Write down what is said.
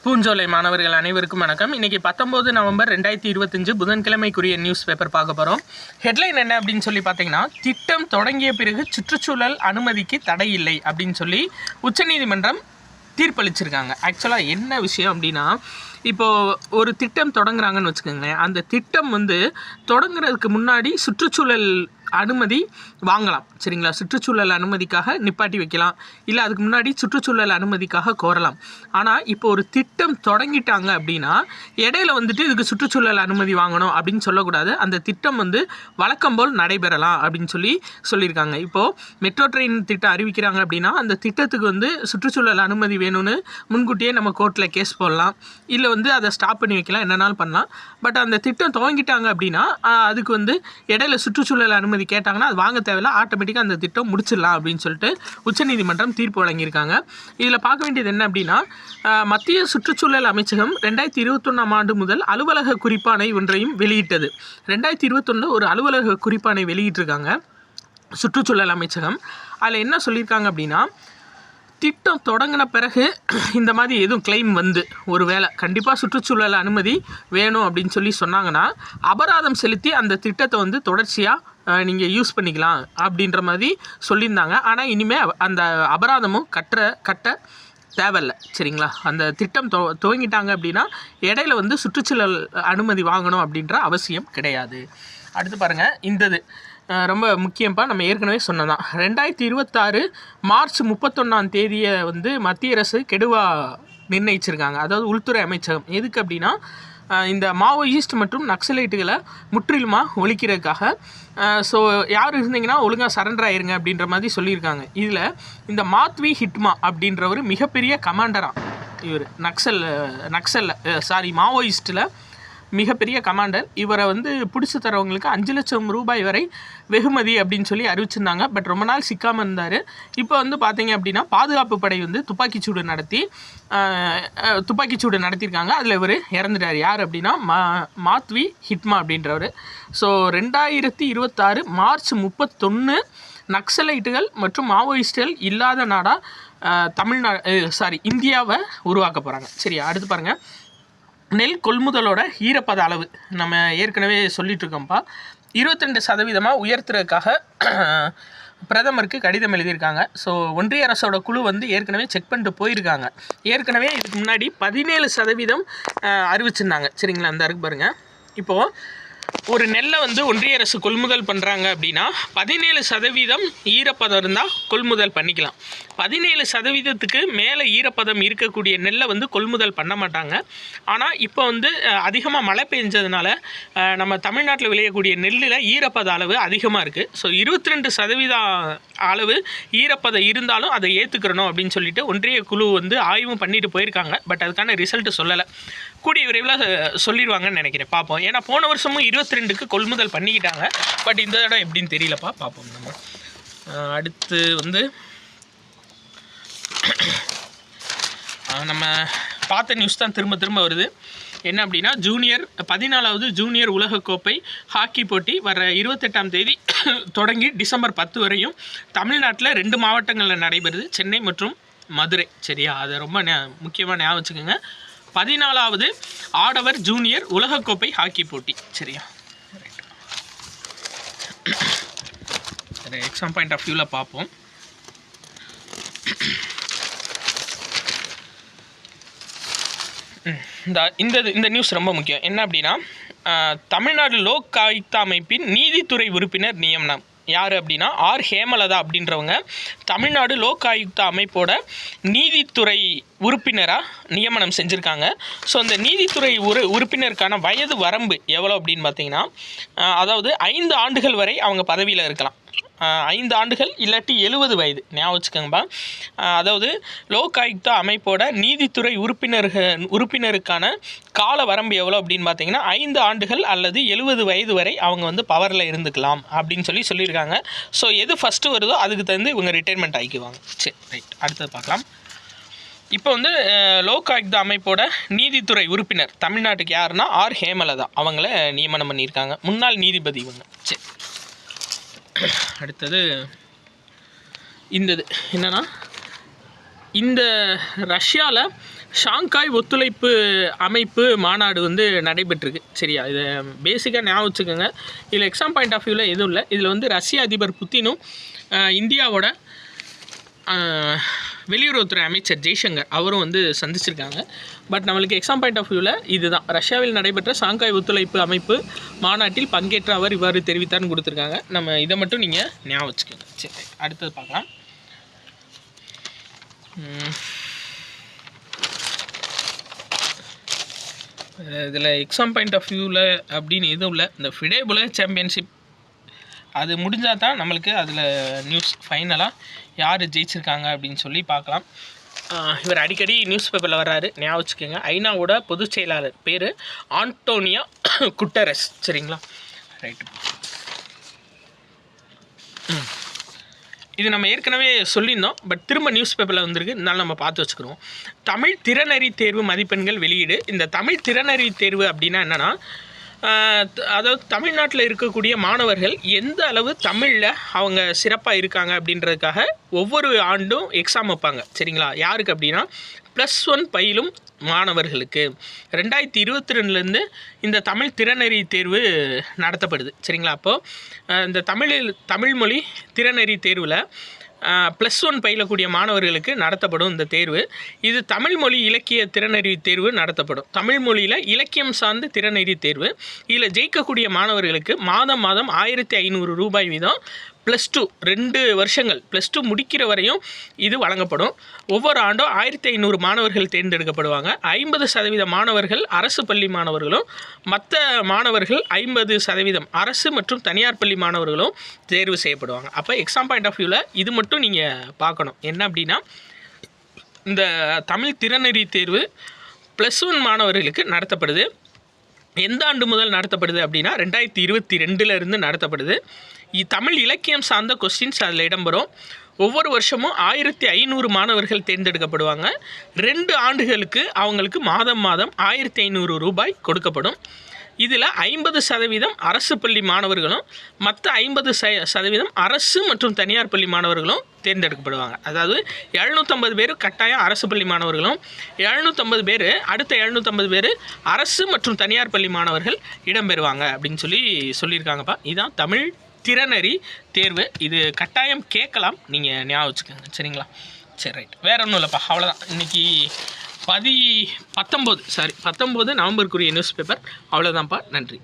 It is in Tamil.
பூஞ்சோலை மாணவர்கள் அனைவருக்கும் வணக்கம். இன்றைக்கி 19 நவம்பர் 2025 புதன்கிழமைக்குரிய நியூஸ் பேப்பர் பார்க்க போகிறோம். ஹெட்லைன் என்ன அப்படின்னு சொல்லி பார்த்தீங்கன்னா, திட்டம் தொடங்கிய பிறகு சுற்றுச்சூழல் அனுமதிக்கு தடை இல்லை அப்படின்னு சொல்லி உச்சநீதிமன்றம் தீர்ப்பளிச்சிருக்காங்க. ஆக்சுவலாக என்ன விஷயம் அப்படின்னா, இப்போது ஒரு திட்டம் தொடங்குறாங்கன்னு வச்சுக்கோங்களேன். அந்த திட்டம் தொடங்குறதுக்கு முன்னாடி சுற்றுச்சூழல் அனுமதி வாங்கலாம், சரிங்களா? சுற்றுச்சூழல் அனுமதிக்காக நிப்பாட்டி வைக்கலாம், இல்லை அதுக்கு முன்னாடி சுற்றுச்சூழல் அனுமதிக்காக கோரலாம். ஆனால் இப்போ ஒரு திட்டம் தொடங்கிட்டாங்க அப்படின்னா இடையில இதுக்கு சுற்றுச்சூழல் அனுமதி வாங்கணும் அப்படின்னு சொல்லக்கூடாது. அந்த திட்டம் வழக்கம் போல் நடைபெறலாம் அப்படின்னு சொல்லியிருக்காங்க. இப்போது மெட்ரோ ட்ரெயின் திட்டம் அறிவிக்கிறாங்க அப்படின்னா அந்த திட்டத்துக்கு சுற்றுச்சூழல் அனுமதி வேணும்னு முன்கூட்டியே நம்ம கோர்ட்டில் கேஸ் போடலாம், இல்லை அதை ஸ்டாப் பண்ணி வைக்கலாம், என்னன்னாலும் பண்ணலாம். பட் அந்த திட்டம் துவங்கிட்டாங்க அப்படின்னா அதுக்கு இடையில சுற்றுச்சூழல் அனுமதி கேட்டாங்கன்னா அது வாங்க தேவையில்லை, ஆட்டோமேட்டிக்காக அந்த திட்டம் முடிச்சிடலாம் அப்படின்னு சொல்லிட்டு உச்சநீதிமன்றம் தீர்ப்பு வழங்கியிருக்காங்க. இதில் பார்க்க வேண்டியது என்ன அப்படின்னா, மத்திய சுற்றுச்சூழல் அமைச்சகம் 2021 ஆண்டு முதல் அலுவலக குறிப்பாணை ஒன்றையும் வெளியிட்டது. 2021 ஒரு அலுவலக குறிப்பாணை வெளியிட்டிருக்காங்க சுற்றுச்சூழல் அமைச்சகம். அதில் என்ன சொல்லியிருக்காங்க அப்படின்னா, திட்டம் தொடங்கின பிறகு இந்த மாதிரி எதுவும் கிளைம் ஒரு வேளை கண்டிப்பாக சுற்றுச்சூழல் அனுமதி வேணும் அப்படின்னு சொன்னாங்கன்னா அபராதம் செலுத்தி அந்த திட்டத்தை தொடர்ச்சியாக நீங்கள் யூஸ் பண்ணிக்கலாம் அப்படின்ற மாதிரி சொல்லியிருந்தாங்க. ஆனால் இனிமேல் அந்த அபராதமும் கட்ட தேவையில்லை, சரிங்களா? அந்த திட்டம் துவங்கிட்டாங்க அப்படின்னா இடையில சுற்றுச்சூழல் அனுமதி வாங்கணும் அப்படின்ற அவசியம் கிடையாது. அடுத்து பாருங்கள், இந்தது ரொம்ப முக்கியம்ப்பா. நம்ம ஏற்கனவே சொன்னதான் 2026 மார்ச் 31ஆம் தேதியை மத்திய அரசு கெடுவா நிர்ணயிச்சிருக்காங்க, அதாவது உள்துறை அமைச்சகம். எதுக்கு அப்படின்னா, இந்த மாவோயிஸ்ட் மற்றும் நக்சலைட்டுகளை முற்றிலுமாக ஒழிக்கிறதுக்காக. ஸோ யார் இருந்தீங்கன்னா ஒழுங்காக சரண்டர் ஆயிருங்க அப்படின்ற மாதிரி சொல்லியிருக்காங்க. இதில் இந்த மாத்வி ஹிட்மா அப்படின்றவர் மிகப்பெரிய கமாண்டராக, இவர் மாவோயிஸ்ட்டில் மிகப்பெரிய கமாண்டர். இவரை பிடிச்சி தரவங்களுக்கு 5 லட்சம் ரூபாய் வரை வெகுமதி அப்படின்னு சொல்லி அறிவிச்சிருந்தாங்க. பட் ரொம்ப நாள் சிக்காமல் இருந்தார். இப்போ பார்த்தீங்க அப்படின்னா பாதுகாப்பு படை துப்பாக்கிச்சூடு நடத்தியிருக்காங்க. அதில் இவர் இறந்துட்டார். யார் அப்படின்னா மாத்வி ஹிட்மா அப்படின்றவர். ஸோ 2026 மார்ச் 31 நக்சலைட்டுகள் மற்றும் மாவோயிஸ்டுகள் இல்லாத நாடாக இந்தியாவை உருவாக்க போகிறாங்க. சரியா? அடுத்து பாருங்கள், நெல் கொள்முதலோட ஈரப்பத அளவு நம்ம ஏற்கனவே சொல்லிகிட்ருக்கோம்ப்பா. 22% உயர்த்துறதுக்காக பிரதமருக்கு கடிதம் எழுதியிருக்காங்க. ஸோ ஒன்றிய அரசோட குழு ஏற்கனவே செக் பண்ணிட்டு போயிருக்காங்க. ஏற்கனவே இதுக்கு முன்னாடி 17% அறிவிச்சிருந்தாங்க, சரிங்களா? அந்த இருக்கு பாருங்கள். இப்போது ஒரு நெல்லை ஒன்றிய அரசு கொள்முதல் பண்ணுறாங்க அப்படின்னா 17% ஈரப்பதம் இருந்தால் கொள்முதல் பண்ணிக்கலாம். 17%க்கு மேலே ஈரப்பதம் இருக்கக்கூடிய நெல்லை கொள்முதல் பண்ண மாட்டாங்க. ஆனால் இப்போ அதிகமாக மழை பெஞ்சதுனால நம்ம தமிழ்நாட்டில் விளையக்கூடிய நெல்லில் ஈரப்பத அளவு அதிகமாக இருக்குது. ஸோ 22% அளவு ஈரப்பதம் இருந்தாலும் அதை ஏற்றுக்கிறணும் அப்படின்னு சொல்லிட்டு ஒன்றிய குழு ஆய்வும் பண்ணிட்டு போயிருக்காங்க. பட் அதுக்கான ரிசல்ட்டு சொல்லலை, கூடிய விரைவில் சொல்லிடுவாங்கன்னு நினைக்கிறேன். பார்ப்போம். ஏன்னா போன வருஷமும் 22க்கு கொள்முதல் பண்ணிக்கிட்டாங்க. பட் இந்த இடம் எப்படின்னு தெரியலப்பா, பார்ப்போம். அடுத்து நம்ம பார்த்த நியூஸ் தான் திரும்ப வருது. என்ன அப்படின்னா, 14வது ஜூனியர் உலகக்கோப்பை ஹாக்கி போட்டி வர 28ஆம் தேதி தொடங்கி டிசம்பர் 10 வரையும் தமிழ்நாட்டில் 2 மாவட்டங்களில் நடைபெறுது, சென்னை மற்றும் மதுரை. சரியா? அதை ரொம்ப முக்கியமாக ஞாபகம் வச்சுக்கோங்க. 14வது ஆடவர் ஜூனியர் உலகக்கோப்பை ஹாக்கி போட்டி. சரியா? எக்ஸாம் பாயிண்ட் ஆஃப் வியூவில் பார்ப்போம். இந்த நியூஸ் ரொம்ப முக்கியம். என்ன அப்படின்னா, தமிழ்நாடு லோக் ஆயுக்தா அமைப்பின் நீதித்துறை உறுப்பினர் நியமனம். யார் அப்படின்னா ஆர் ஹேமலதா அப்படின்றவங்க தமிழ்நாடு லோக் ஆயுக்தா அமைப்போட நீதித்துறை உறுப்பினராக நியமனம் செஞ்சுருக்காங்க. ஸோ அந்த நீதித்துறை உறுப்பினருக்கான வயது வரம்பு எவ்வளோ அப்படின்னு பார்த்தீங்கன்னா, அதாவது 5 ஆண்டுகள் வரை அவங்க பதவியில் இருக்கலாம். 5 ஆண்டுகள் இல்லாட்டி 70 வயது, ஞாபகம் வச்சுக்கோங்கப்பா. அதாவது லோக் ஆயுக்தா அமைப்போட நீதித்துறை உறுப்பினருக்கான கால வரம்பு எவ்வளோ அப்படின்னு பார்த்தீங்கன்னா 5 ஆண்டுகள் அல்லது 70 வயது வரை அவங்க பவரில் இருந்துக்கலாம் அப்படின்னு சொல்லியிருக்காங்க. ஸோ எது ஃபஸ்ட்டு வருதோ அதுக்கு தகுந்து இவங்க ரிட்டைர்மெண்ட் ஆகிக்குவாங்க. சரி, ரைட். அடுத்தது பார்க்கலாம். இப்போ லோக் ஆயுக்தா அமைப்போட நீதித்துறை உறுப்பினர் தமிழ்நாட்டுக்கு யாருன்னா ஆர் ஹேமலதா, அவங்கள நியமனம் பண்ணியிருக்காங்க. முன்னாள் நீதிபதி இவங்க. சரி, அடுத்தது இந்தது என்னென்னா, இந்த ரஷ்யாவில் ஷாங்காய் ஒத்துழைப்பு அமைப்பு மாநாடு வந்து நடைபெற்றிருக்கு. சரியா, இதை பேசிக்காக ஞாபகம் வச்சுக்கோங்க. இதில் எக்ஸாம் பாயிண்ட் ஆஃப் வியூவில் எதுவும் இல்லை. இதில் வந்து ரஷ்ய அதிபர் புத்தினும் இந்தியாவோட வெளியுறவுத்துறை அமைச்சர் ஜெய்சங்கர் அவரும் வந்து சந்திச்சிருக்காங்க. பட் நம்மளுக்கு எக்ஸாம் பாயிண்ட் ஆஃப் வியூவில் இதுதான், ரஷ்யாவில் நடைபெற்ற ஷாங்காய் ஒத்துழைப்பு அமைப்பு மாநாட்டில் பங்கேற்ற அவர் இவ்வாறு தெரிவித்தார்னு கொடுத்துருக்காங்க. நம்ம இதை மட்டும் நீங்கள் ஞாபகம் வச்சுக்கோங்க. சரி, அடுத்தது பார்க்கலாம். இதில் எக்ஸாம் பாயிண்ட் ஆஃப் வியூவில் அப்படின்னு எதுவும் இல்லை. இந்த ஃபிடே உலக சாம்பியன்ஷிப் அது முடிஞ்சால் தான் நம்மளுக்கு அதில் நியூஸ் ஃபைனலாக யார் ஜெயிச்சிருக்காங்க அப்படின்னு சொல்லி பார்க்கலாம். இவர் அடிக்கடி நியூஸ் பேப்பரில் வர்றாரு, ஞாபகம் வச்சுக்கோங்க. ஐநாவோட பொதுச் செயலாளர் பேர் ஆண்டோனியா குட்டரஸ். சரிங்களா, ரைட்டு. இது நம்ம ஏற்கனவே சொல்லியிருந்தோம், பட் திரும்ப நியூஸ் பேப்பரில் வந்திருக்கு, இதனால் நம்ம பார்த்து வச்சுக்கிறோம். தமிழ் திறனறி தேர்வு மதிப்பெண்கள் வெளியீடு. இந்த தமிழ் திறனறி தேர்வு அப்படின்னா என்னென்னா, அதாவது தமிழ்நாட்டில் இருக்கக்கூடிய மாணவர்கள் எந்த அளவு தமிழில் அவங்க சிறப்பாக இருக்காங்க அப்படின்றதுக்காக ஒவ்வொரு ஆண்டும் எக்ஸாம் வைப்பாங்க. சரிங்களா, யாருக்கு அப்படின்னா +1 பயிலும் மாணவர்களுக்கு 2022லேருந்து இந்த தமிழ் திறனறி தேர்வு நடத்தப்படுது. சரிங்களா, அப்போது இந்த தமிழ் மொழி திறனறி தேர்வில் +1 பயிலக்கூடிய மாணவர்களுக்கு நடத்தப்படும் இந்த தேர்வு. இது தமிழ் மொழி இலக்கிய திறனறி தேர்வு நடத்தப்படும். தமிழ் மொழியில் இலக்கியம் சார்ந்த திறனறி தேர்வு. இதில் ஜெயிக்கக்கூடிய மாணவர்களுக்கு மாதம் 1500 ரூபாய் வீதம் +2 2 வருஷங்கள் +2 முடிக்கிற வரையும் இது வழங்கப்படும். ஒவ்வொரு ஆண்டும் 1500 மாணவர்கள் தேர்ந்தெடுக்கப்படுவாங்க. 50% மாணவர்கள் அரசு பள்ளி மாணவர்களும், மற்ற மாணவர்கள் 50% அரசு மற்றும் தனியார் பள்ளி மாணவர்களும் தேர்வு செய்யப்படுவாங்க. அப்போ எக்ஸாம் பாயிண்ட் ஆஃப் வியூவில் இது மட்டும் நீங்கள் பார்க்கணும். என்ன அப்படின்னா, இந்த தமிழ் திறனறி தேர்வு +1 மாணவர்களுக்கு நடத்தப்படுது. எந்த ஆண்டு முதல் நடத்தப்படுது அப்படின்னா 2022லேருந்து நடத்தப்படுது. தமிழ் இலக்கியம் சார்ந்த கொஸ்டின்ஸ் அதில் இடம்பெறும். ஒவ்வொரு வருஷமும் 1500 மாணவர்கள் தேர்ந்தெடுக்கப்படுவாங்க. 2 ஆண்டுகளுக்கு அவங்களுக்கு மாதம் 1500 ரூபாய் கொடுக்கப்படும். இதில் 50% அரசு பள்ளி மாணவர்களும் மற்ற 50% அரசு மற்றும் தனியார் பள்ளி மாணவர்களும் தேர்ந்தெடுக்கப்படுவாங்க. அதாவது 750 பேர் கட்டாயம் அரசு பள்ளி மாணவர்களும், 750 பேர் அடுத்த 750 பேர் அரசு மற்றும் தனியார் பள்ளி மாணவர்கள் இடம்பெறுவாங்க அப்படின்னு சொல்லியிருக்காங்கப்பா. இதுதான் தமிழ் திறனறி தேர்வு. இது கட்டாயம் கேட்கலாம், நீங்கள் ஞாபகம் வச்சுக்கோங்க. சரிங்களா, சரி, ரைட். வேறு ஒன்றும் இல்லைப்பா, அவ்வளோதான். இன்றைக்கி 19 நவம்பருக்குரிய நியூஸ் பேப்பர் அவ்வளோதான்ப்பா. நன்றி.